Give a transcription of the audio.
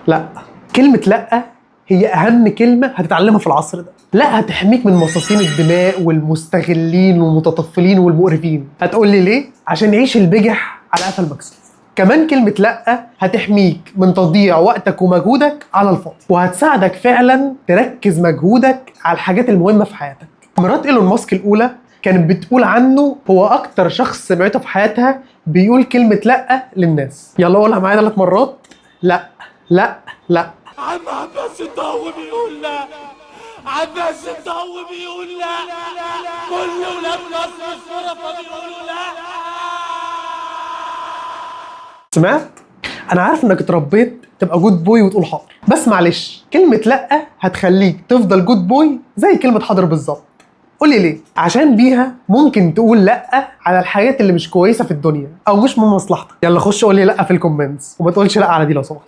لا، كلمة لا هي أهم كلمة هتتعلمها في العصر ده. لا هتحميك من مصاصين الدماء والمستغلين والمتطفلين والمقرفين. هتقول لي ليه؟ عشان يعيش البجح على قفا المكسوف. كمان كلمة لا هتحميك من تضييع وقتك ومجهودك على الفاضي، وهتساعدك فعلا تركز مجهودك على الحاجات المهمة في حياتك. مرات ايلون ماسك الأولى كانت بتقول عنه هو أكتر شخص سمعته في حياتها بيقول كلمة لا للناس. يلا قولها معايا 3 مرات. لا لا لا. عم عباس الضو بيقول لا، عباس الضو بيقول لا، كل ولاد مصر الشرفة بيقولوا لا. سمعت؟ انا عارف انك اتربيت تبقى جود بوي وتقول حاضر، بس معلش كلمة لا هتخليك تفضل جود بوي زي كلمة حاضر بالظبط. قولي ليه؟ عشان بيها ممكن تقول لا على الحاجات اللي مش كويسة في الدنيا او مش من مصلحتك. يلا خش قولي لا في الكومنتس، وما تقولش لا على دي لو سمحت.